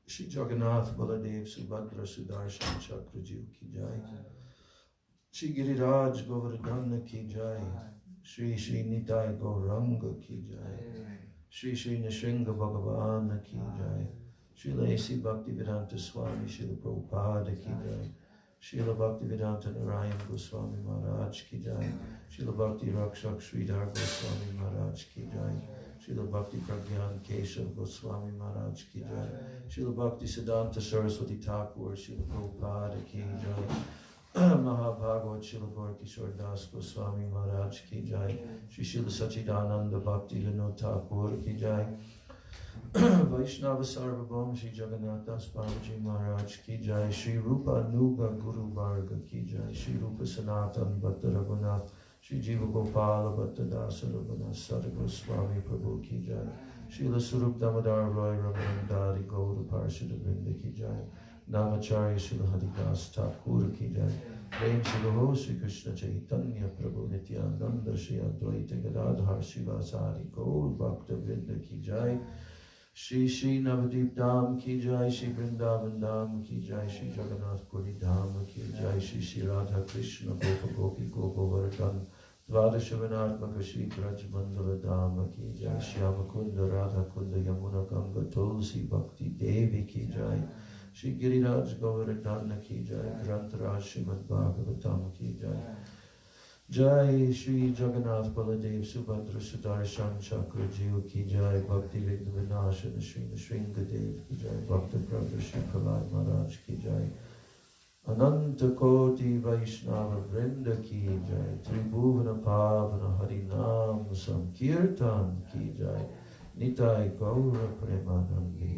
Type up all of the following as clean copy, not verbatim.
Shri Jagannath Baladev Subhadra Sudarshan Chakrajiv ki jai. Shri Giriraj Govardhana ki jai. Shri Shri Nitai Gauranga ki jai. Shri Shri Nishringa Bhagavan ki jai. Shri Lasi Bhaktivedanta Swami Srila Prabhupada ki jai. Srila Bhaktivedanta Narayan Goswami Maharaj ki jai. Srila Bhakti Rakshak Sridhar Goswami Maharaj ki jai. Srila Bhakti Pragyan Keshav Goswami Maharaj ki jai. Srila Bhakti Siddhanta Saraswati Thakur Srila Prabhupada ki jai. Mahabhagavad Srila Gaurkishore Das Goswami Maharaj ki jai. Shri Srila Sachidananda Bhakti Vinod Thakur ki jai. Vaishnava Sarvabhaum Shri Jagannath Das Babaji Maharaj ki jai. Shri Rupa Nuga Guru Varga ki jai. Shri Rupa Sanatan Bhatta Raghunath Shri Jiva Gopala Bhatta Dasa Raghunath Sada Goswami Prabhu ki jai. Srila Surup Damodar Roy Ramanandari Gaura Parshada Vrinda ki jai. Namacharya Srila Haridas Thakur ki jai. Prem Sriho Sri Krishna Chaitanya Prabhu Nityananda Shri Advaita Gadadhar Shivasari Gaur Bhakta Vrinda ki jai. Shri Shri Navadip Dham ki jai. Shri Vrindavan Dham ki jai. Shri Jagannath Puri Dham ki jai. Shri Shri Radha Krishna Gopa Gopi Gopa Vardhan Dvadashavanatmaka Shri Braj Mandala Dham ki jai. Shyama Kunda Radha Kunda Yamuna Ganga Tulsi Bhakti Devi ki jai. Shri Giriraj Govardhana ki jai. Grantaraj Srimad Bhagavatam ki jai. Jai Shri Jagannath Baladev Subhadra Sudarshan Chakrajiv ki jai. Bhakti Vigna Vinashana Shri Nishringadev ki jai. Bhakta Brother Shri Prahlad Maharaj ki jai. Ananta Koti Vaishnava Vrinda ki jai. Tribhuvana Pavana Harinam Sankirtan ki jai. Nitai Gaura Premanandi.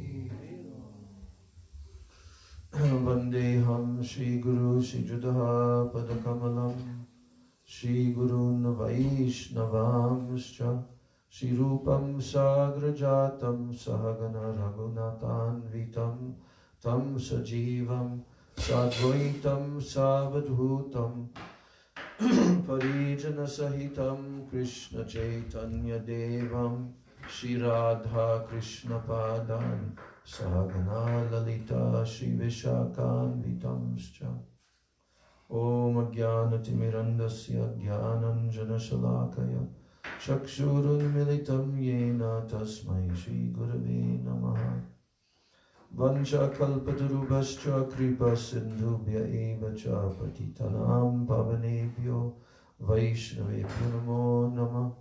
Vandeham Shri Guru Shri Judaha Padakamalam Shri Gurun Vaishnavamscha Shri Rupam Sagrajatam Sahagana Raghunathan Vitam Tam Sajivam Sadvaitam Savadhutam Parijana Sahitam Krishna Chaitanya Devam Shri Radha Krishna Padan Sahagana Lalita Shri Vishakan Vitamscha Om Ajnanatimirandasya Jnananjana Shalakaya Chakshurun Militam Yena Tasmai Shri Gurave Namaha Vansha Kalpatarubhascha Kripa Sindhubhya Eva Cha Patitanam Pavanebhyo Vaishnavebhyo Namo Namah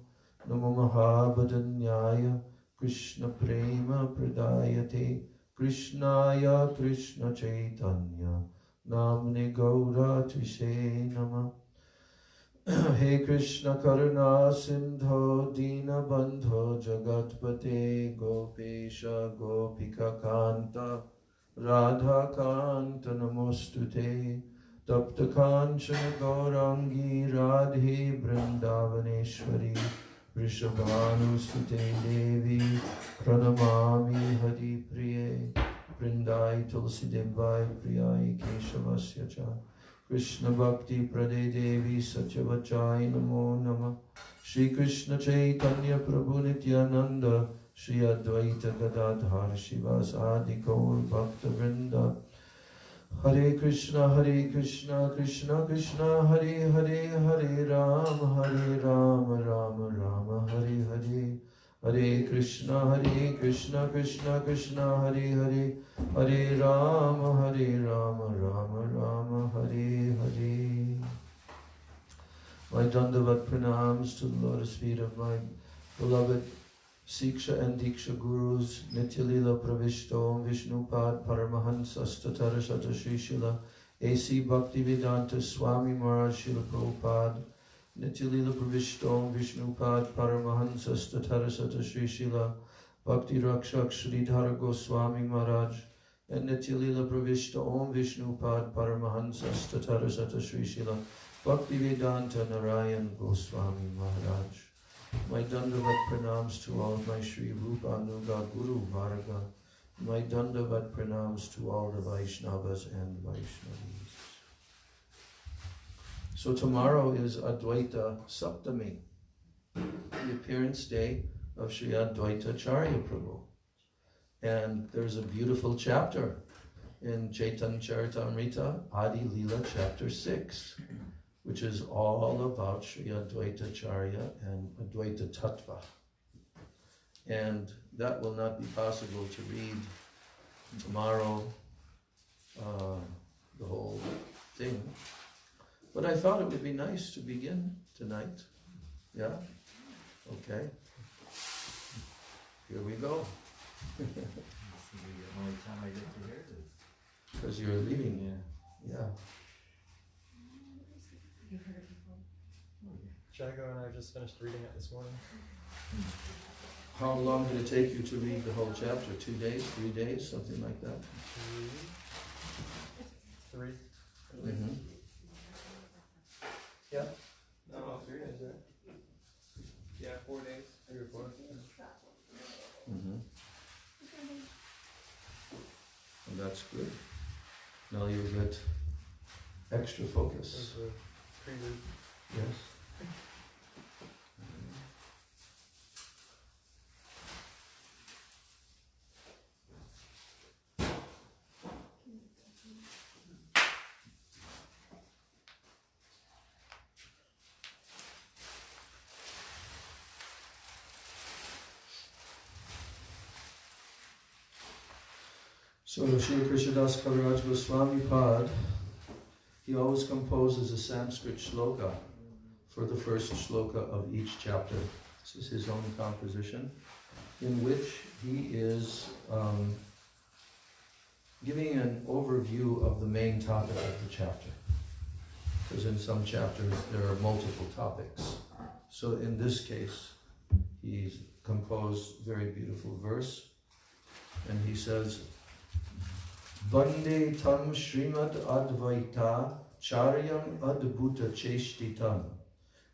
Namo Mahabhadanyaya Krishna Prema Pradayate Krishnaya Krishna Chaitanya Namne Gaura Tishe Nama. He Krishna Karuna Sindho Dina Bandho Jagatpate Gopesha Gopika Kanta Radha Kanta Namostute Tapta Kanchana Gaurangi Radhe Vrindavaneshwari Vrishabhanusute Devi Pranamami Hari Priye Vrindai Tulsi Devai Priyai Keshavasya Cha Krishna Bhakti Prade Devi Satyavachai Namo Nama Shri Krishna Chaitanya Prabhu Nityananda Shri Advaita Gadadhar Shivasadi Gaur Bhakta Vrinda Hare Krishna Krishna Krishna Hare Hare Hare Ram Ram Ram Hare Hare Hare Krishna Krishna Krishna Hare Hare Hare Ram Ram Hare Hare. My Dandavat pranams to the lotus feet of my beloved Siksha and Diksha Gurus, Nityalila Pravishto, Vishnupad Paramahansa Statara Sata Sri Srila, A.C. Bhaktivedanta Swami Maharaj Srila Prabhupada, Nityalila Pravishto, Vishnupad Paramahansa Statara Sata Sri Srila, Bhakti Rakshak Sridhara Goswami Maharaj, and Nityalila Pravishto Om Vishnupad Paramahansa Statara Sata Sri Srila, Bhaktivedanta Narayan Goswami Maharaj. My Dandavat pranams to all my Sri Rupa Anuga Guru Varga. My Dandavat pranams to all the Vaishnavas and Vaishnavis. So tomorrow is Advaita Saptami, the appearance day of Sri Advaita Charya Prabhu. And there's a beautiful chapter in Chaitanya Charitamrita, Adi Leela chapter 6, which is all about Sri Advaita Charya and Advaita Tattva. And that will not be possible to read tomorrow, the whole thing. But I thought it would be nice to begin tonight. Yeah? Okay. Here we go. This will be the only time I get to hear this. Because you're leaving. Yeah. You've heard it before. Jago and I just finished reading it this morning. How long did it take you to read the whole chapter? 2 days, 3 days, something like that? Three. Mm-hmm. Yeah. No, 3 days, right? Yeah, 4 days. 3 or 4. Mm-hmm. And that's good. Now you get extra focus. There's a prelude. Yes. So Srila Krishnadas Kaviraj Goswami Pad, he always composes a Sanskrit shloka for the first shloka of each chapter. This is his own composition, in which he is giving an overview of the main topic of the chapter. Because in some chapters there are multiple topics. So in this case, he's composed a very beautiful verse, and he says, Vande tam Srimad Advaita Charyam Adbhuta Cheshtitam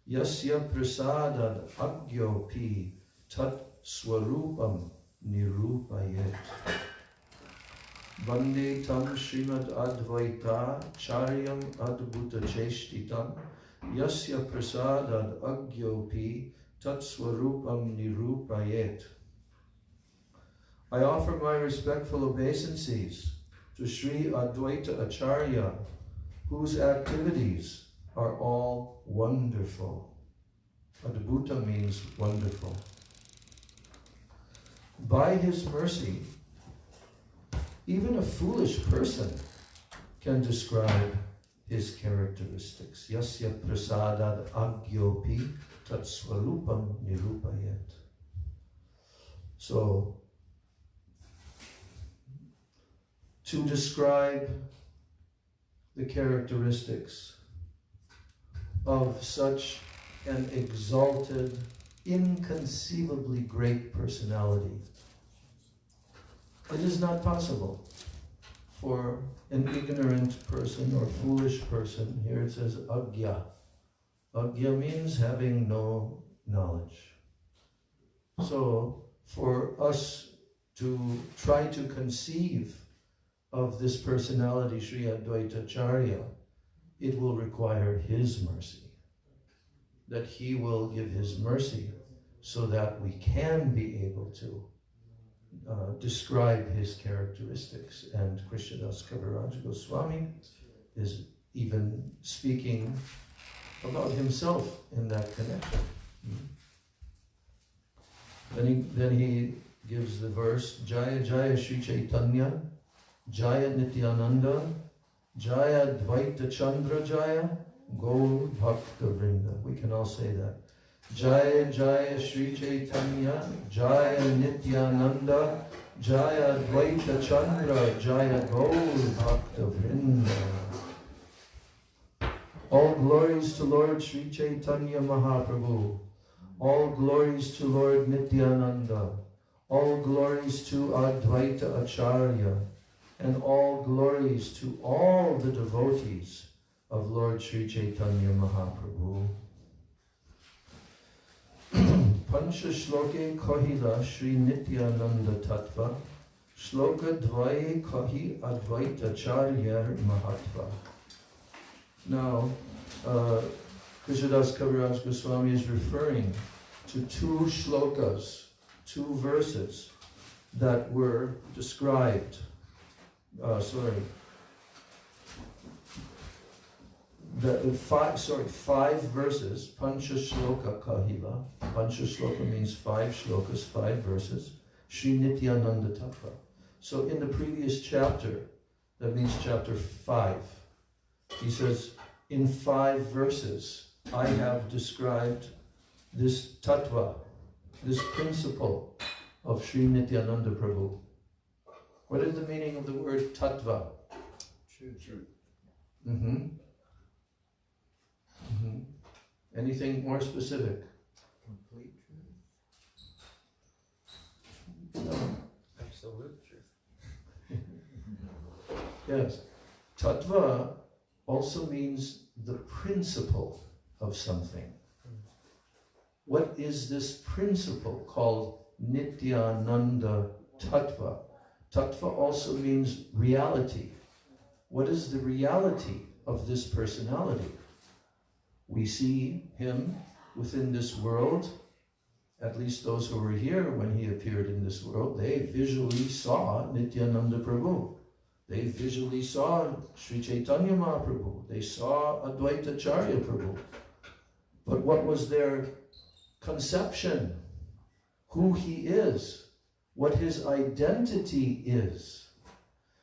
Yasya Prasadad Agyopi Tat Swarupam Nirupayet. Vande tam Srimad Advaita Charyam Adbhuta Cheshtitam Yasya Prasadad Agyopi Tat Swarupam Nirupayet. I offer my respectful obeisances to Sri Advaita Acharya, whose activities are all wonderful. Adbhuta means wonderful. By his mercy, even a foolish person can describe his characteristics. Yasya prasadad agyopi tat swarupam nirupayet. So, to describe the characteristics of such an exalted, inconceivably great personality, it is not possible for an ignorant person or foolish person. Here it says agya. Agya means having no knowledge. So for us to try to conceive of this personality, Sri Advaita Acharya, it will require his mercy. That he will give his mercy so that we can be able to describe his characteristics. And Krishnadas Kaviraj Goswami is even speaking about himself in that connection. Then he gives the verse, Jaya Jaya Sri Chaitanya, Jaya Nityananda, Jaya Dvaita Chandra Jaya, Gaur Bhakta Vrinda. We can all say that. Jaya Jaya Sri Chaitanya, Jaya Nityananda, Jaya Dvaita Chandra Jaya, Gaur Bhakta Vrinda. All glories to Lord Sri Chaitanya Mahaprabhu. All glories to Lord Nityananda. All glories to Advaita Acharya. And all glories to all the devotees of Lord Sri Chaitanya Mahaprabhu. Pancha Shloke Kahila Sri Nityananda Tattva Shloka Dvaye Kahi Advaita Charyar Mahatva. Now, Krishnadas Kaviraj Goswami is referring to 2 shlokas, 2 verses that were described. Five verses, Pancha Shloka Kahila. Pancha Shloka means 5 shlokas, 5 verses. Sri Nityananda Tattva. So in the previous chapter, that means chapter 5, he says, in 5 verses, I have described this tattva, this principle of Sri Nityananda Prabhu. What is the meaning of the word tattva? Truth. Anything more specific? Complete truth. No. Absolute truth. Yes. Tattva also means the principle of something. What is this principle called Nityananda Tattva? Tattva also means reality. What is the reality of this personality? We see him within this world, at least those who were here when he appeared in this world, they visually saw Nityananda Prabhu. They visually saw Sri Chaitanya Mahaprabhu. They saw Advaita Acharya Prabhu. But what was their conception? Who he is? What his identity is?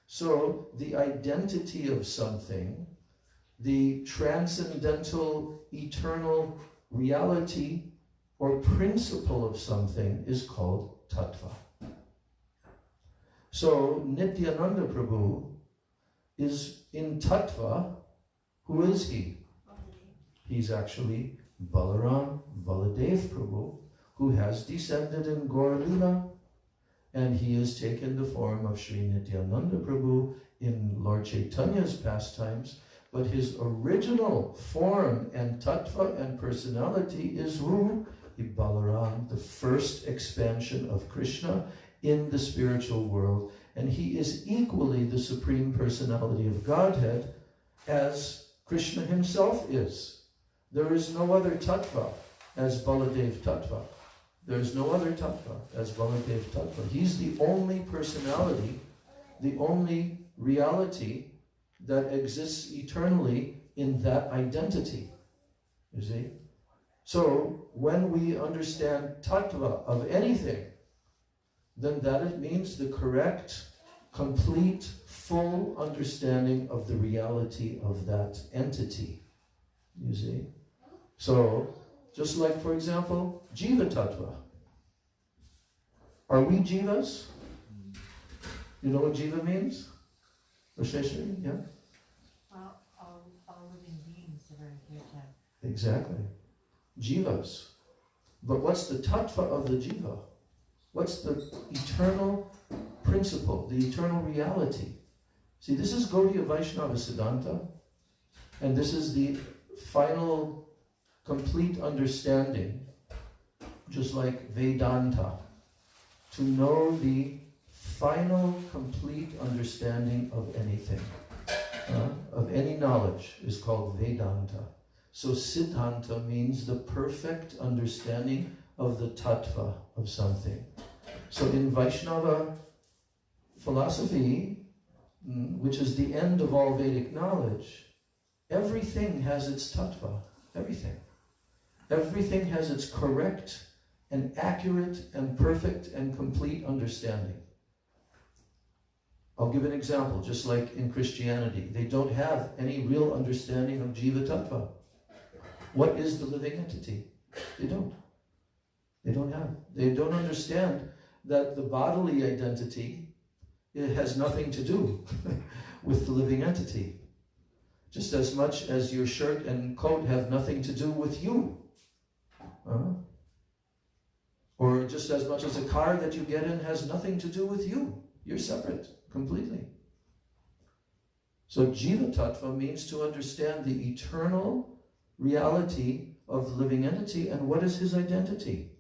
So the identity of something, the transcendental, eternal reality or principle of something is called tattva. So Nityananda Prabhu is in tattva. Who is he? He's actually Balaram, Baladev Prabhu, who has descended in Gaur Lila, and he has taken the form of Sri Nityananda Prabhu in Lord Chaitanya's pastimes. But his original form and tattva and personality is who? Balaram, the first expansion of Krishna in the spiritual world. And he is equally the supreme personality of Godhead as Krishna himself is. There is no other tattva as Baladev Tattva. There is no other tattva as Baladev Tattva. He's the only personality, the only reality that exists eternally in that identity. You see? So, when we understand tattva of anything, then that it means the correct, complete, full understanding of the reality of that entity. You see? So, just like, for example, Jiva Tattva. Are we Jivas? You know what Jiva means? Rasheshri, yeah? Well, all living beings that are here to... Exactly. Jivas. But what's the tattva of the jiva? What's the eternal principle, the eternal reality? See, this is Gaudiya Vaishnava Siddhanta, and this is the final complete understanding, just like Vedanta. To know the final complete understanding of anything, of any knowledge, is called Vedanta. So Siddhanta means the perfect understanding of the tattva of something. So in Vaishnava philosophy, which is the end of all Vedic knowledge, everything has its tattva. Everything. Everything has its correct and accurate and perfect and complete understanding. I'll give an example, just like in Christianity. They don't have any real understanding of Jiva Tattva. What is the living entity? They don't. They don't have. They don't understand that the bodily identity, it has nothing to do with the living entity. Just as much as your shirt and coat have nothing to do with you. Or just as much as a car that you get in has nothing to do with you. You're separate completely. So Jiva Tattva means to understand the eternal reality of the living entity, and what is his identity?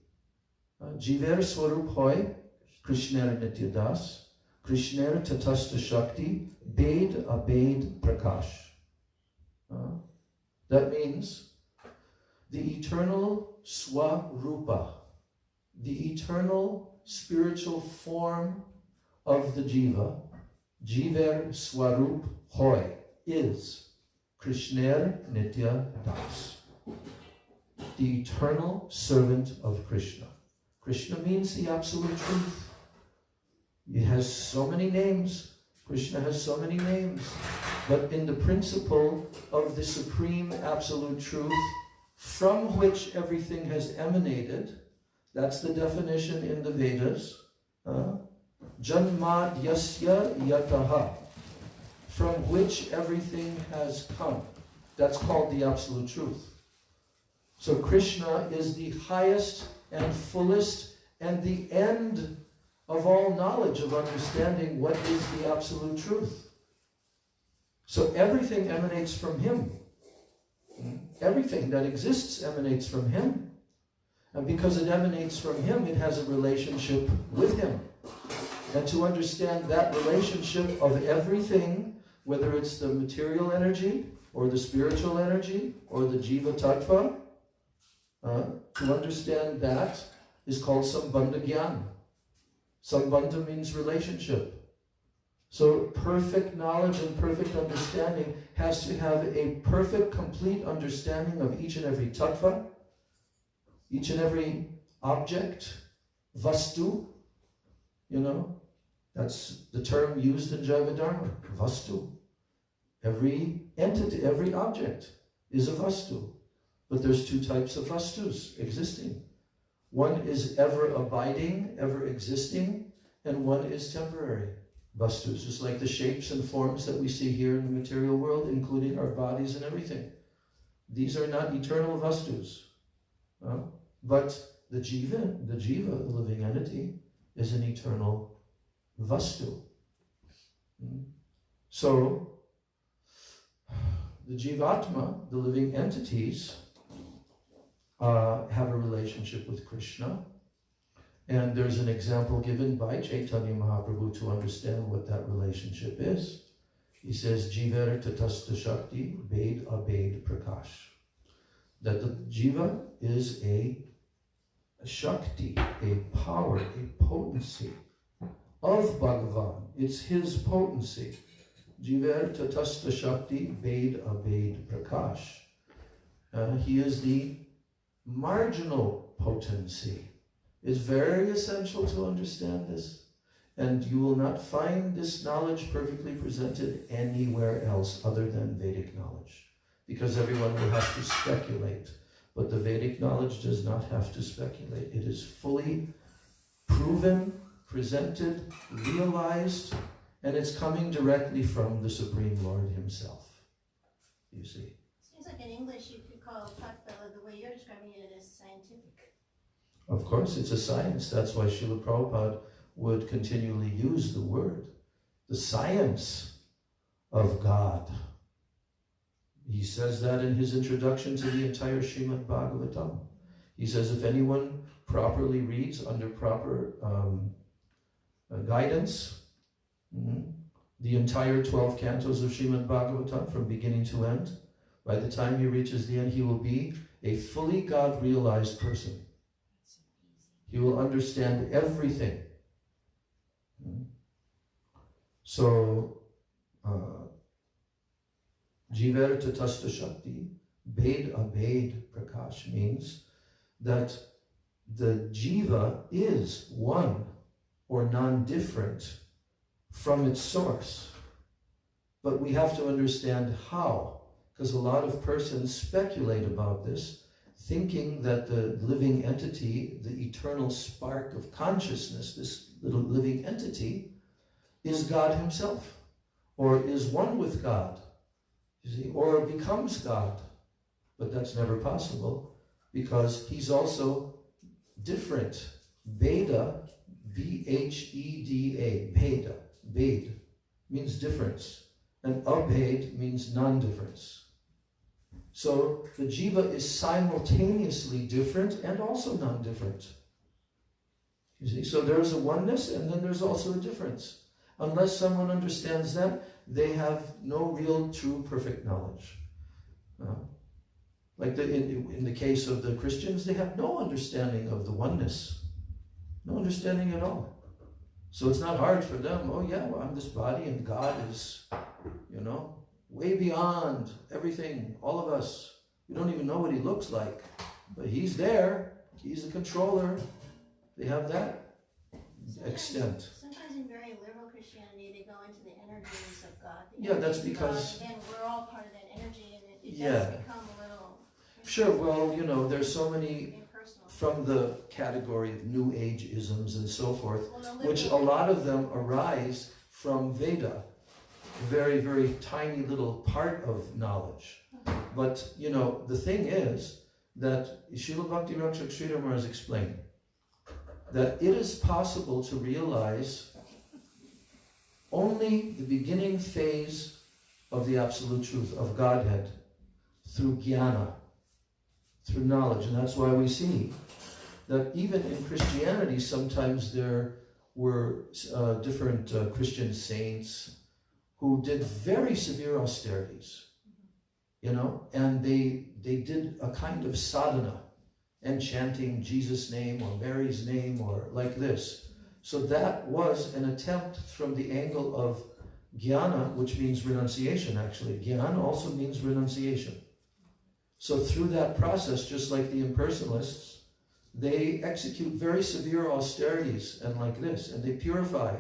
Jiver Swarup Hoy, Krishner Nityadas, Krishner Tatasta Shakti, Bed Abed Prakash. That means the eternal Swarupa, the eternal spiritual form of the jiva, jiver swarup hoy, is Krishner Nitya Das, the eternal servant of Krishna. Krishna means the absolute truth. He has so many names. Krishna has so many names. But in the principle of the supreme absolute truth, from which everything has emanated, that's the definition in the Vedas. Janmad yasya yataha, from which everything has come. That's called the absolute truth. So Krishna is the highest and fullest and the end of all knowledge of understanding what is the absolute truth. So everything emanates from him. Everything that exists emanates from him. And because it emanates from him, it has a relationship with him. And to understand that relationship of everything, whether it's the material energy, or the spiritual energy, or the jiva tattva, to understand that is called sambandha gyan. Sambandha means relationship. So perfect knowledge and perfect understanding has to have a perfect, complete understanding of each and every tattva, each and every object, vastu, that's the term used in Jaiva Dharma, vastu. Every entity, every object is a vastu. But there's two types of vastus existing. One is ever abiding, ever existing, and one is temporary vastus, just like the shapes and forms that we see here in the material world, including our bodies and everything. These are not eternal vastus. But the jiva, the living entity, is an eternal vastu. So, the jivatma, the living entities, have a relationship with Krishna. And there's an example given by Chaitanya Mahaprabhu to understand what that relationship is. He says, Jiver tatasta shakti bed abed prakash. That the jiva is a shakti, a power, a potency of Bhagavan. It's his potency. Jiver tatasta shakti bed abed prakash. He is the marginal potency. It's very essential to understand this. And you will not find this knowledge perfectly presented anywhere else other than Vedic knowledge. Because everyone will have to speculate. But the Vedic knowledge does not have to speculate. It is fully proven, presented, realized, and it's coming directly from the Supreme Lord himself. You see. Seems like in English you could call tattva, the way you're describing it, as scientific. Of course, it's a science. That's why Srila Prabhupada would continually use the word. The science of God. He says that in his introduction to the entire Srimad Bhagavatam. He says if anyone properly reads under proper guidance, the entire 12 cantos of Srimad Bhagavatam from beginning to end, by the time he reaches the end, he will be a fully God-realized person. He will understand everything. So, Jiver tatasta shakti, bed abed prakash means that the jiva is one or non-different from its source. But we have to understand how, because a lot of persons speculate about this, thinking that the living entity, the eternal spark of consciousness, this little living entity, is God himself, or is one with God, you see, or becomes God. But that's never possible, because he's also different. Beda, B-H-E-D-A, Beda, Bed, means difference, and abhed means non-difference. So the jiva is simultaneously different and also non-different. You see, so there's a oneness and then there's also a difference. Unless someone understands that, they have no real, true, perfect knowledge. Like in the case of the Christians, they have no understanding of the oneness. No understanding at all. So it's not hard for them. Oh yeah, well, I'm this body and God is, you know, way beyond everything, all of us. We don't even know what he looks like. But he's there. He's the controller. They have that extent. Sometimes in very liberal Christianity, they go into the energies of God. Yeah, that's because... God, and then we're all part of that energy, and it Yeah. does become a little... Sure, well, you know, there's so many impersonal. from the category of New Age isms and so forth, Well, the which a liberal- lot of them arise from Veda, a very, very tiny little part of knowledge. But, you know, the thing is that Srila Bhakti Rakshak Sridhar Maharaj explained that it is possible to realize only the beginning phase of the absolute truth of Godhead through jnana, through knowledge. And that's why we see that even in Christianity, sometimes there were different Christian saints who did very severe austerities, you know, and they did a kind of sadhana and chanting Jesus' name or Mary's name or like this. So that was an attempt from the angle of jnana, which means renunciation actually. Jnana also means renunciation. So through that process, just like the impersonalists, they execute very severe austerities and like this, and they purify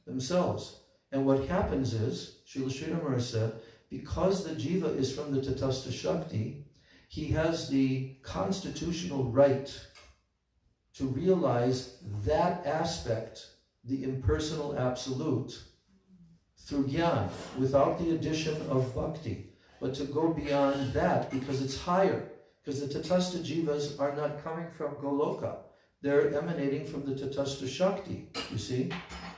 themselves. And what happens is, Srila Sridhar Maharaj said, because the jiva is from the Tatastha Shakti, he has the constitutional right to realize that aspect, the impersonal absolute, through jnana, without the addition of bhakti. But to go beyond that, because it's higher, because the Tatastha Jivas are not coming from Goloka. They're emanating from the Tatastha Shakti, you see.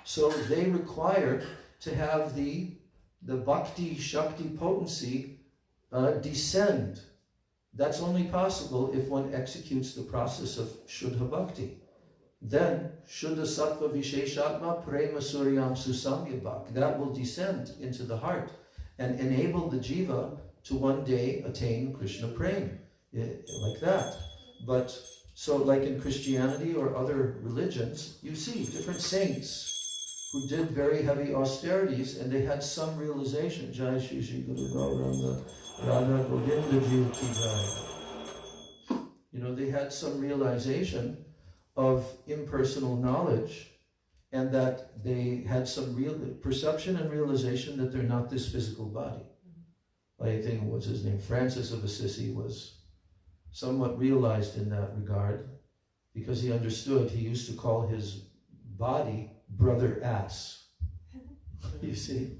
So they require to have the Bhakti Shakti potency descend. That's only possible if one executes the process of Shuddha Bhakti. Then, Shuddha Sattva Visheshatma Prema Suryam Susamyabhak. That will descend into the heart and enable the jiva to one day attain Krishna Prema, like that. But, so like in Christianity or other religions, you see different saints who did very heavy austerities and they had some realization. Jai Shri Shri Guru Gauranga Radha Govinda Ji Ki Jai. You know, they had some realization of impersonal knowledge, and that they had some real perception and realization that they're not this physical body. I think, what's his name? Francis of Assisi was somewhat realized in that regard, because he understood. He used to call his body brother ass. You see?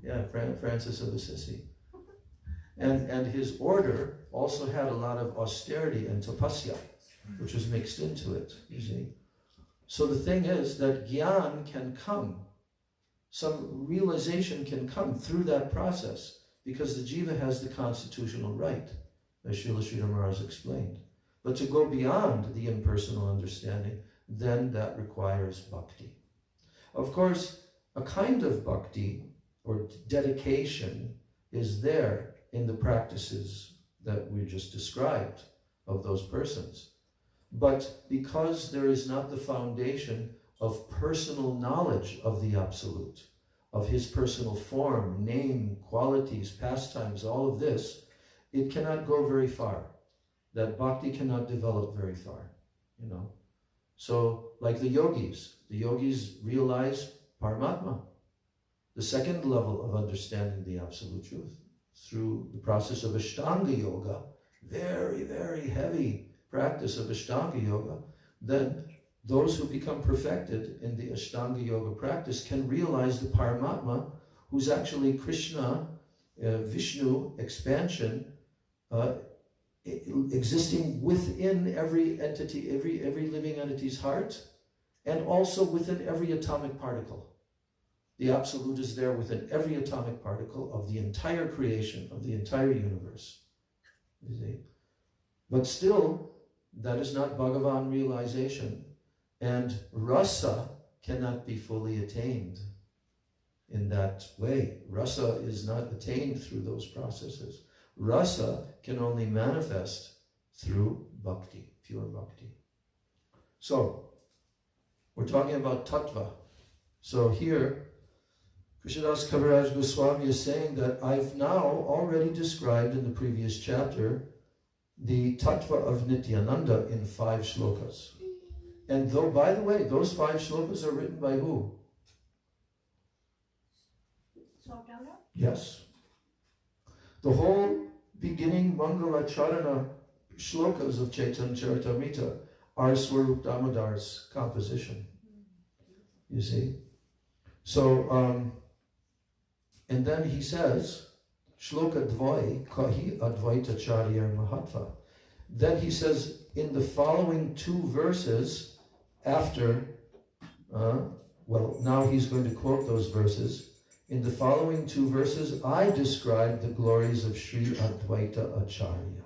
Yeah, Francis of Assisi. And his order also had a lot of austerity and tapasya, which was mixed into it, you see. So the thing is that gyan can come, some realization can come through that process, because the jiva has the constitutional right, as Srila Sridhar Maharaj explained. But to go beyond the impersonal understanding, then that requires bhakti. Of course, a kind of bhakti, or dedication, is there in the practices that we just described of those persons. But because there is not the foundation of personal knowledge of the Absolute, of his personal form, name, qualities, pastimes, all of this, it cannot go very far. That bhakti cannot develop very far, you know. So, like the yogis realize Paramatma, the second level of understanding the Absolute Truth, through the process of Ashtanga Yoga, very, very heavy practice of Ashtanga Yoga. Then those who become perfected in the Ashtanga Yoga practice can realize the Paramatma, who's actually Krishna, Vishnu expansion, existing within every entity, every living entity's heart, and also within every atomic particle. The Absolute is there within every atomic particle of the entire creation, of the entire universe. You see? But still, that is not Bhagavan realization, and rasa cannot be fully attained in that way. Rasa is not attained through those processes. Rasa can only manifest through bhakti, pure bhakti. So, We're talking about tattva. So here, Krishnadas Kaviraj Goswami is saying that I've now already described in the previous chapter the tattva of Nityananda in 5 shlokas. And though, by the way, those 5 shlokas are written by who? Swamdana? Yes. The whole beginning Mangala Charana shlokas of Chaitanya Charitamrita are Swarup Damodar's composition. You see? So, and then he says, Shloka Dvai Kahi Advaita Charya Mahatva. Then he says, in the following 2 verses, after, well, now he's going to quote those verses. In the following 2 verses, I describe the glories of Sri Advaita Acharya.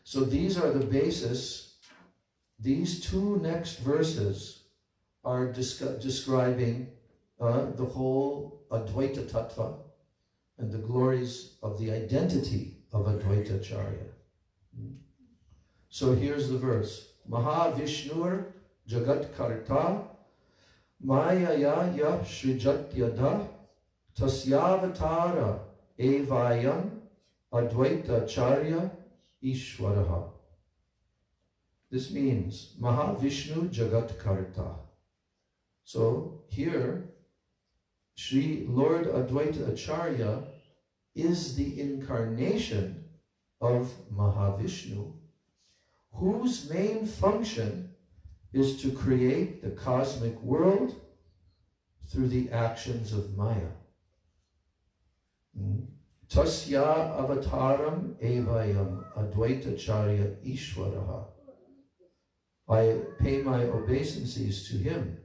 So these are the basis. These 2 next verses are describing the whole Advaita Tattva and the glories of the identity of Advaita Acharya. So here's the verse. Mahavishnur Jagat Karta Mayaya ya Srijatyada Tasyavatara Evayam Advaita Acharya Ishwaraha. This means Mahavishnu Jagat Karta. So here, Sri Lord Advaita Acharya is the incarnation of Mahavishnu, whose main function is to create the cosmic world through the actions of Maya. Tasya avataram evayam Advaita Acharya Ishwaraha. I pay my obeisances to him,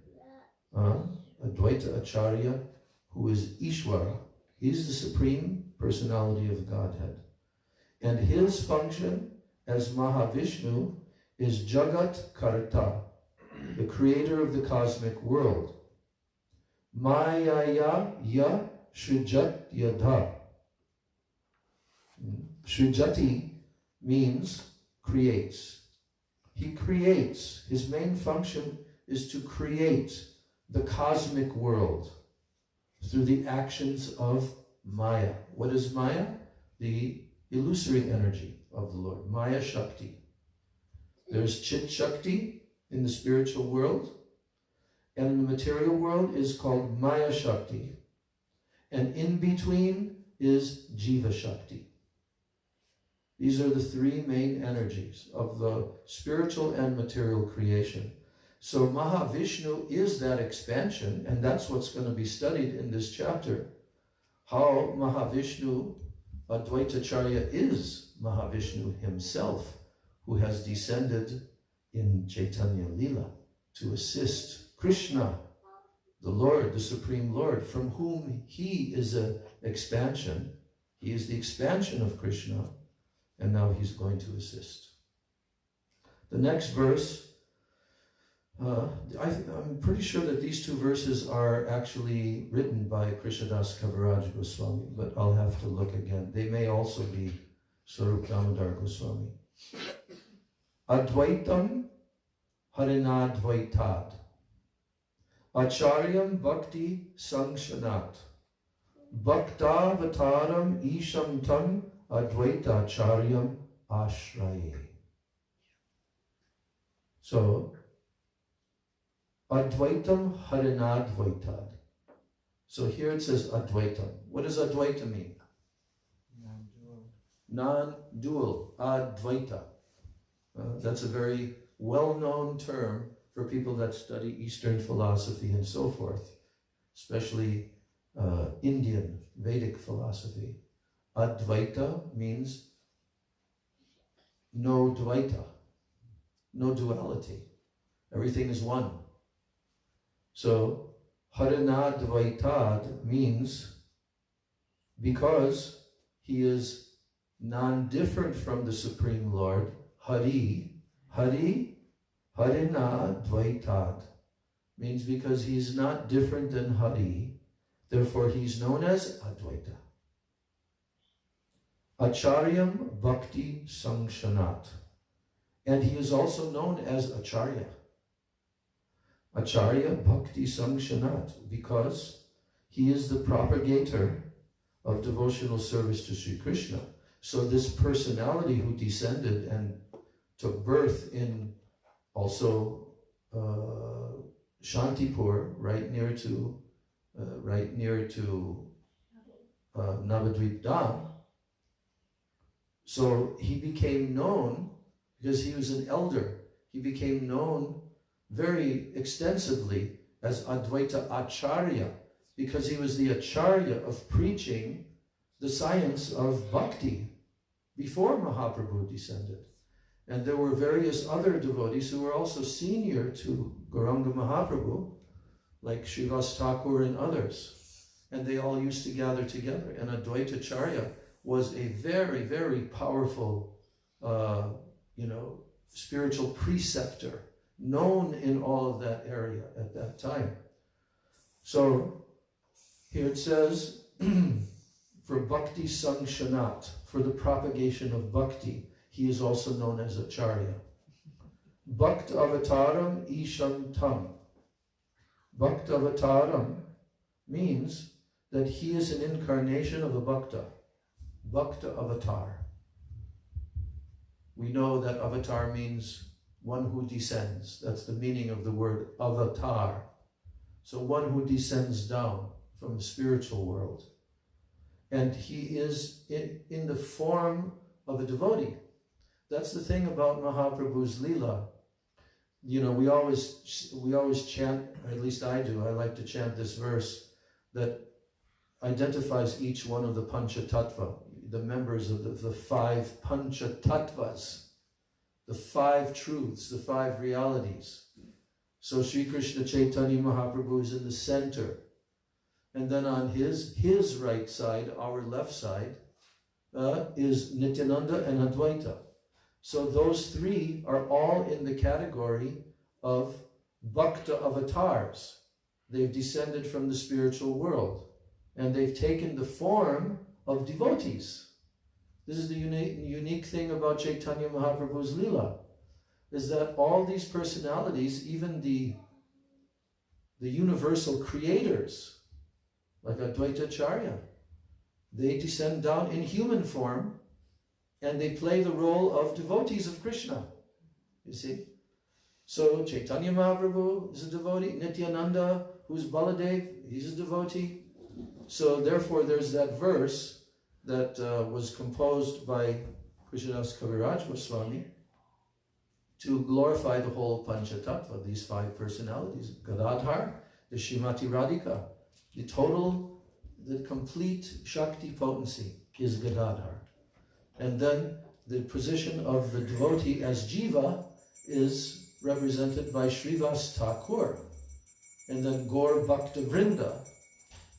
Advaita Acharya, who is Ishwara. He's the Supreme Personality of Godhead. And his function as Mahavishnu is Jagat Karta, the creator of the cosmic world. Mayaya ya Srijat yadha. Srijati means creates. He creates. His main function is to create the cosmic world through the actions of Maya. What is Maya? The illusory energy of the Lord, Maya Shakti. There's Chit Shakti in the spiritual world, and in the material world is called Maya Shakti. And in between is Jiva Shakti. These are the 3 main energies of the spiritual and material creation. So Mahavishnu is that expansion, and that's what's going to be studied in this chapter. How Mahavishnu, Advaita Acharya, is Mahavishnu himself, who has descended in Chaitanya Lila to assist Krishna, the Lord, the Supreme Lord, from whom he is an expansion. He is the expansion of Krishna, and now he's going to assist. The next verse, I'm pretty sure that these 2 verses are actually written by Krishnadas Kaviraj Goswami, but I'll have to look again. They may also be Swarup Damodar Goswami. Advaitam Harinadvaitad Acharyam Bhakti Sangshanat Bhaktavataram Isham Tam Advaita Acharyam Ashraye. So, Advaitam Harinadvaitad. So here it says Advaitam. What does Advaita mean? Non-dual. Non-dual. Advaita. That's a very well-known term for people that study Eastern philosophy and so forth, especially Indian Vedic philosophy. Advaita means no dvaita, no duality. Everything is one. So, Harinadvaitad means because he is non-different from the Supreme Lord, Harinadvaitad means because he's not different than Hari, therefore he's known as Advaita. Acharyam Bhakti Sangshanat. And he is also known as Acharya. Acharya Bhakti Sangshanat, because he is the propagator of devotional service to Sri Krishna. So this personality who descended and took birth in also Shantipur, right near to Navadvip Dham. So he became known because he was an elder. He became known very extensively as Advaita Acharya, because he was the Acharya of preaching the science of bhakti before Mahaprabhu descended. And there were various other devotees who were also senior to Gauranga Mahaprabhu, like Srivas Thakur and others. And they all used to gather together. And Advaita Acharya was a very, very powerful, spiritual preceptor, known in all of that area at that time. So here it says, for Bhakti Sangshanat, for the propagation of bhakti, he is also known as Acharya. Bhakt Avataram Isham Tam. Bhakt Avataram means that he is an incarnation of a Bhakta. Bhakta Avatar. We know that avatar means one who descends. That's the meaning of the word avatar. So one who descends down from the spiritual world. And he is in the form of a devotee. That's the thing about Mahaprabhu's Leela. You know, we always chant, or at least I do, I like to chant this verse that identifies each one of the Pancha Tattva, the members of the five Pancha Tattvas, the five truths, the five realities. So Sri Krishna Chaitanya Mahaprabhu is in the center. And then on his right side, our left side, is Nityananda and Advaita. So those three are all in the category of Bhakta avatars. They've descended from the spiritual world, and they've taken the form of devotees. This is the unique thing about Chaitanya Mahaprabhu's Leela, is that all these personalities, even the universal creators, like Advaita Acharya, they descend down in human form, and they play the role of devotees of Krishna, you see. So Chaitanya Mahaprabhu is a devotee, Nityananda, who's Baladev, he's a devotee. So therefore there's that verse that was composed by Krishnadas Kaviraj Goswami to glorify the whole Pancha Tattva, these five personalities. Gadadhar, the Srimati Radhika, the complete Shakti potency is Gadadhar. And then the position of the devotee as Jiva is represented by Srivas Thakur. And then Gaur Bhakta Vrinda.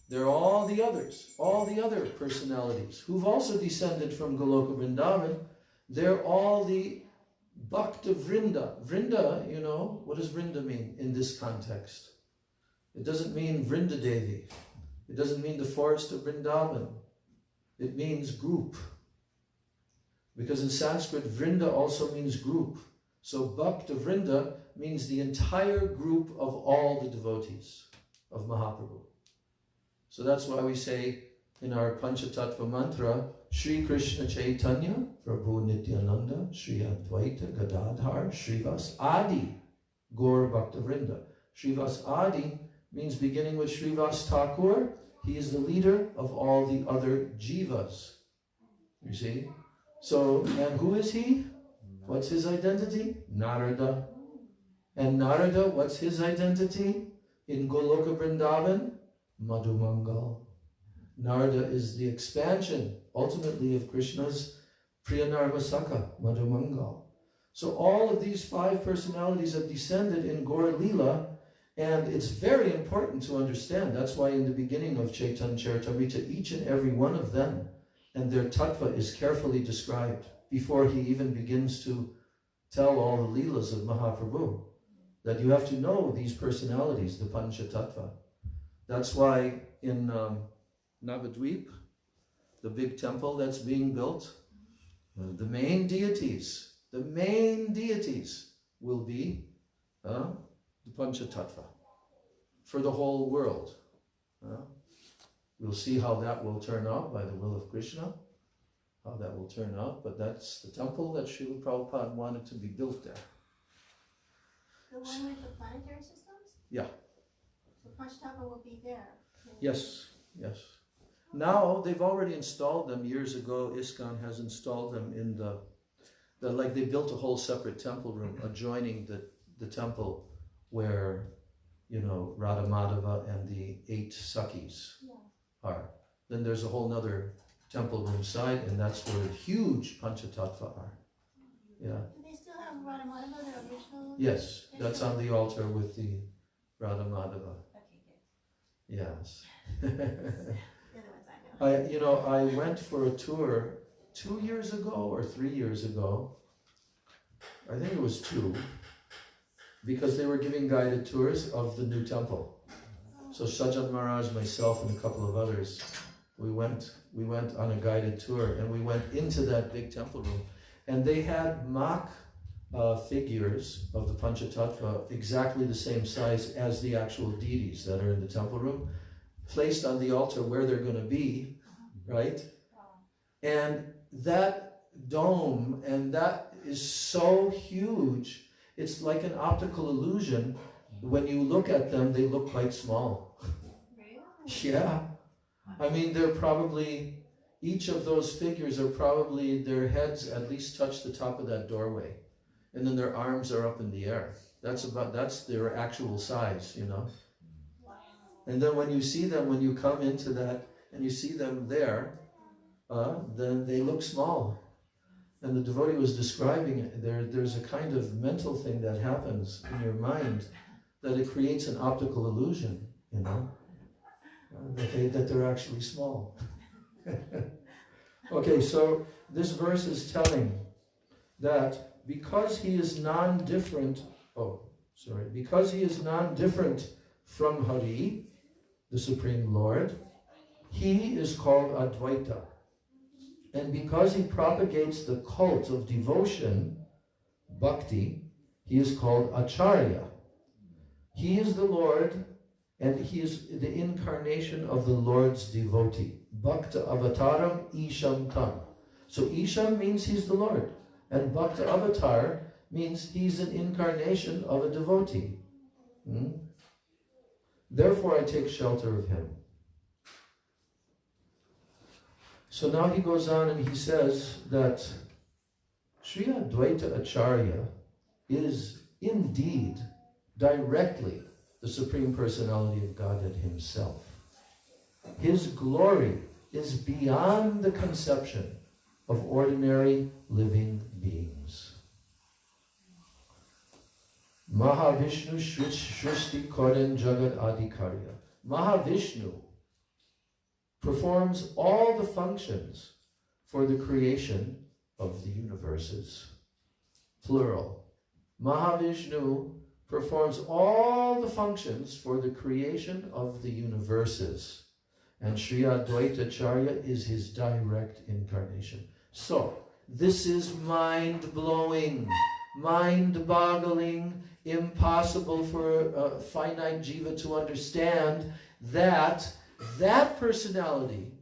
There are all the other personalities who've also descended from Goloka Vrindavan. They're all the Bhakta Vrinda. Vrinda, you know, what does Vrinda mean in this context? It doesn't mean Vrinda Devi. It doesn't mean the forest of Vrindavan. It means group. Because in Sanskrit, Vrinda also means group. So Bhakta Vrinda means the entire group of all the devotees of Mahaprabhu. So that's why we say in our Panchatattva mantra, Shri Krishna Chaitanya, Prabhu Nityananda, Shri Advaita Gadadhar, Srivas Adi, Gaur Bhakta Vrinda. Srivas Adi means beginning with Srivas Thakur. He is the leader of all the other jivas. You see? So, and who is he? What's his identity? Narada. And Narada, what's his identity? In Goloka Vrindavan, Madhumangal. Narada is the expansion, ultimately, of Krishna's Priyanarvasaka, Madhumangal. So all of these five personalities have descended in Gaur Leela, and it's very important to understand. That's why in the beginning of Chaitanya Charitamrita, each and every one of them and their tattva is carefully described before he even begins to tell all the leelas of Mahaprabhu. That you have to know these personalities, the Pancha Tattva. That's why in Navadvip, the big temple that's being built, the main deities will be the Panchatattva for the whole world. We'll see how that will turn out by the will of Krishna, how that will turn out, but that's the temple that Srila Prabhupada wanted to be built there. The one with the planetary systems? Yeah. So Panchatattva will be there. Yes, yes. Now, they've already installed them years ago. ISKCON has installed them in like they built a whole separate temple room adjoining the temple where, you know, Radha Madhava and the 8 Sakhis are. Then there's a whole nother temple room side, and that's where the huge Panchatattva are. Yeah. Do they still have Radha Madhava, the original? Yes, that's on the altar with the Radha Madhava. Okay, good. Yes. They're the ones I know. I went for a tour 2 years ago or 3 years ago. I think it was 2, because they were giving guided tours of the new temple. So Sajjan Maharaj, myself, and a couple of others, we went on a guided tour, and we went into that big temple room, and they had mock figures of the Panchatattva exactly the same size as the actual deities that are in the temple room, placed on the altar where they're going to be, right? And that dome, and that is so huge, it's like an optical illusion. When you look at them, they look quite small. Really? Yeah. I mean, they're probably, each of those figures are probably, their heads at least touch the top of that doorway. And then their arms are up in the air. That's their actual size, you know. And then when you see them, when you come into that, and you see them there, then they look small. And the devotee was describing it. There's a kind of mental thing that happens in your mind that it creates an optical illusion, you know, that they're actually small. Okay, so this verse is telling that because he is non-different, because he is non-different from Hari, the Supreme Lord, he is called Advaita. And because he propagates the cult of devotion, bhakti, he is called Acharya. He is the Lord, and he is the incarnation of the Lord's devotee. Bhakta avataram isham tam. So Isham means he's the Lord, and Bhakta avatar means he's an incarnation of a devotee. Therefore I take shelter of him. So now he goes on and he says that Sri Advaita Acharya is indeed directly the Supreme Personality of Godhead himself. His glory is beyond the conception of ordinary living beings. Mahavishnu Shrishti Koren Jagat Adhikarya. Mahavishnu performs all the functions for the creation of the universes. Plural. Mahavishnu performs all the functions for the creation of the universes. And Sri Advaita Acharya is his direct incarnation. So, this is mind-blowing, mind-boggling, impossible for a finite jiva to understand that personality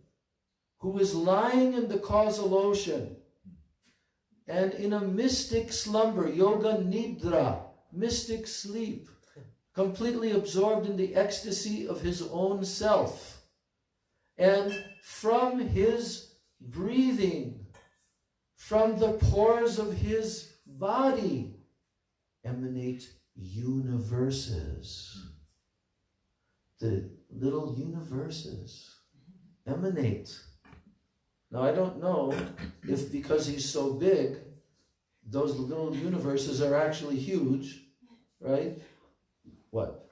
who is lying in the causal ocean and in a mystic slumber, yoga nidra, mystic sleep, completely absorbed in the ecstasy of his own self. And from his breathing, from the pores of his body, emanate universes. The little universes emanate. Now I don't know if because he's so big, those little universes are actually huge, right? What?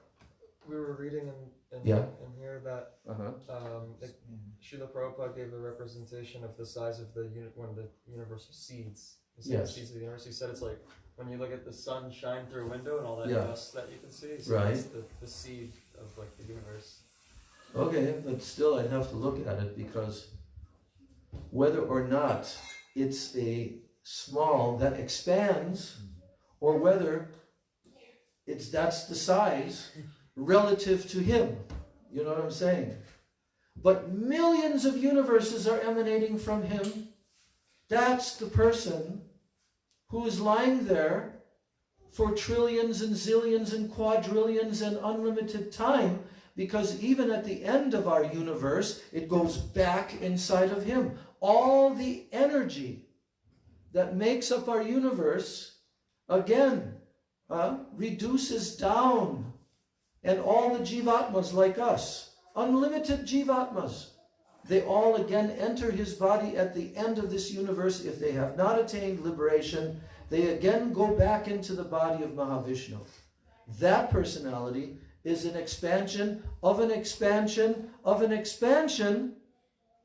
We were reading in here that Srila Prabhupada gave a representation of the size of one of the universal seeds. The seeds of the universe. He said it's like when you look at the sun shine through a window and all that dust that you can see. So that's the seed of like the universe. Okay, but still I'd have to look at it, because whether or not it's a small that expands, or whether that's the size relative to him. You know what I'm saying? But millions of universes are emanating from him. That's the person who is lying there for trillions and zillions and quadrillions and unlimited time, because even at the end of our universe, it goes back inside of him. All the energy that makes up our universe, again, reduces down. And all the jivatmas like us, unlimited jivatmas, they all again enter his body at the end of this universe. If they have not attained liberation, they again go back into the body of Mahavishnu. That personality is an expansion of an expansion of an expansion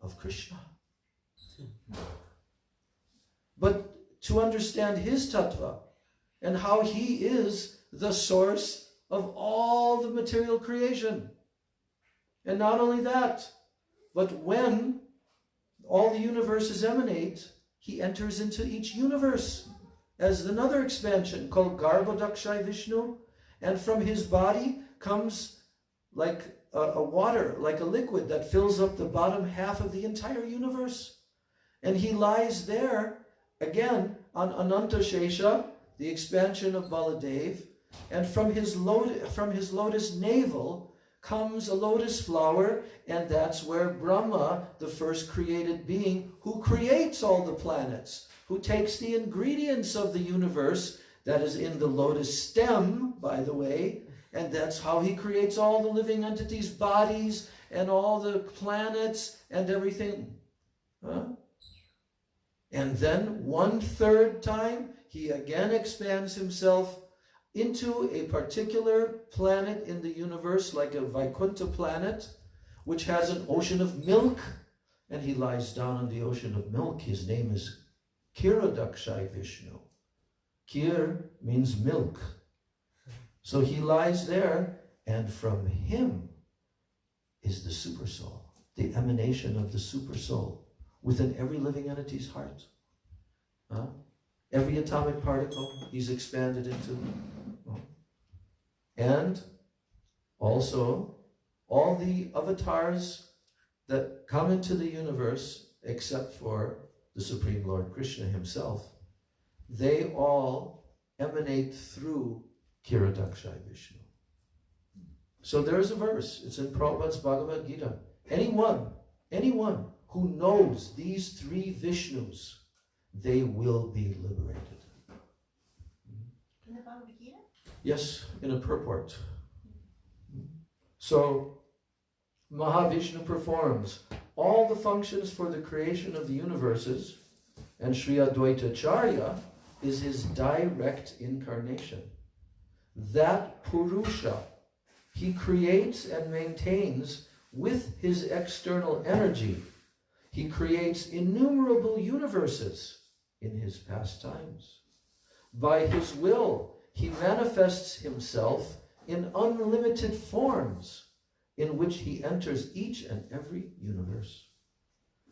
of Krishna. But to understand his tattva and how he is the source of all the material creation. And not only that, but when all the universes emanate, he enters into each universe as another expansion called Garbhodakshai Vishnu. And from his body comes like a water, like a liquid that fills up the bottom half of the entire universe. And he lies there, again, on Ananta Shesha, the expansion of Baladev. And from his lotus navel comes a lotus flower, and that's where Brahma, the first created being, who creates all the planets, who takes the ingredients of the universe that is in the lotus stem, by the way, and that's how he creates all the living entities, bodies, and all the planets and everything. And then 1/3 time, he again expands himself into a particular planet in the universe, like a Vaikuntha planet, which has an ocean of milk, and he lies down on the ocean of milk. His name is Kiradakshai Vishnu. Kir means milk. So he lies there, and from him is the super soul, the emanation of the super soul within every living entity's heart. Every atomic particle he's expanded into. And also all the avatars that come into the universe, except for the Supreme Lord Krishna himself, they all emanate through Kiradakshai Vishnu. So there's a verse, it's in Prabhupada's Bhagavad Gita. Anyone who knows these 3 Vishnus, they will be liberated. In the Bhagavad Gita? Yes, in a purport. So, Mahavishnu performs all the functions for the creation of the universes, and Sri Advaita Acharya is his direct incarnation. That Purusha, he creates and maintains with his external energy. He creates innumerable universes in his pastimes. By his will, he manifests himself in unlimited forms in which he enters each and every universe.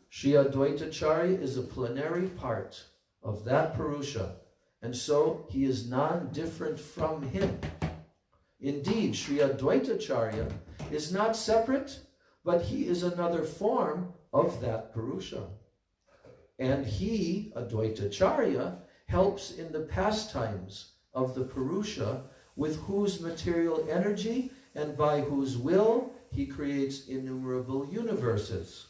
Sri Advaita Acharya is a plenary part of that Purusha, and so he is non-different from him. Indeed, Sri Advaita Acharya is not separate, but he is another form of that Purusha. And he, Advaita Acharya, helps in the pastimes of the Purusha, with whose material energy and by whose will he creates innumerable universes.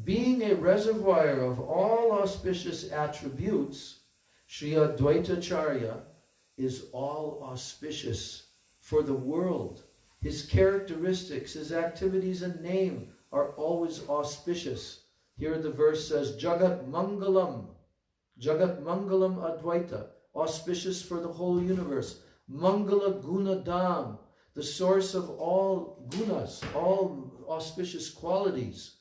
Being a reservoir of all auspicious attributes, Sri Advaita Acharya is all auspicious for the world. His characteristics, his activities and name are always auspicious. Here the verse says, Jagat Mangalam Advaita, auspicious for the whole universe. Mangala Gunadam, the source of all gunas, all auspicious qualities.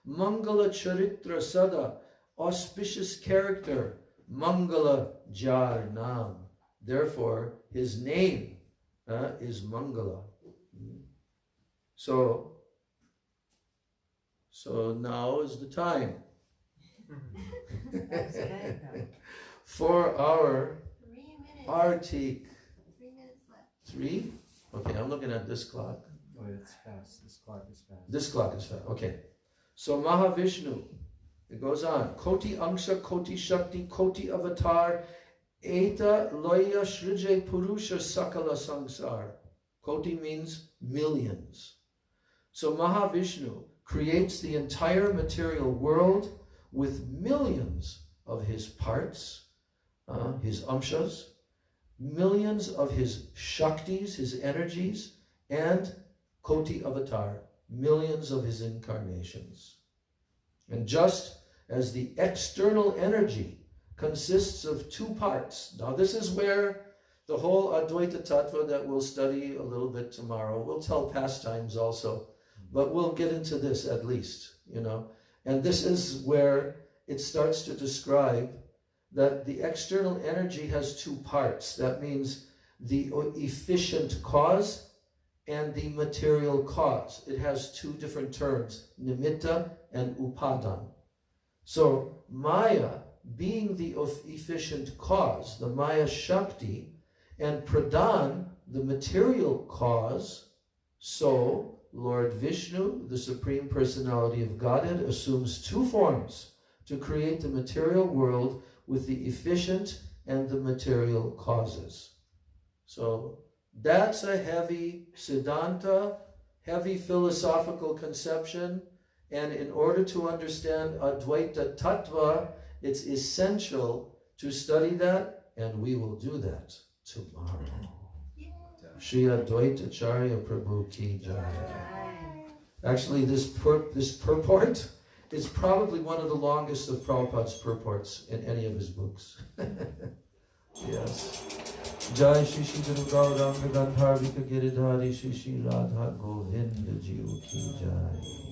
Mangala Charitra Sada, auspicious character. Mangala Jarnam. Therefore, his name is Mangala. So now is the time for our 3 minutes. Artik. 3 minutes left. 3? Okay, I'm looking at this clock. Oh, it's fast. This clock is fast. This clock is fast. Okay. So Mahavishnu, it goes on. Koti Angsha, Koti Shakti, Koti Avatar, Eta Loya Shrije Purusha Sakala Sangsar. Koti means millions. So Mahavishnu creates the entire material world with millions of his parts, his amshas, millions of his shaktis, his energies, and Koti Avatar, millions of his incarnations. And just as the external energy consists of 2 parts. Now this is where the whole Advaita Tattva that we'll study a little bit tomorrow, we'll tell pastimes also, but we'll get into this at least, you know. And this is where it starts to describe that the external energy has 2 parts. That means the efficient cause and the material cause. It has 2 different terms, nimitta and upadan. So Maya, being the efficient cause, the Maya Shakti, and Pradhan, the material cause, so Lord Vishnu, the Supreme Personality of Godhead, assumes 2 forms to create the material world with the efficient and the material causes. So that's a heavy Siddhanta, heavy philosophical conception, and in order to understand Advaita Tattva, it's essential to study that, and we will do that tomorrow. Shri Advaita Acharya Prabhu Ki Jai. Actually, this purport is probably one of the longest of Prabhupada's purports in any of his books. Yes. Jai Shri Shri Guru Gauranga Gandharvika Giridhari Shri Shri Radha Govinda Jiva Ki Jai.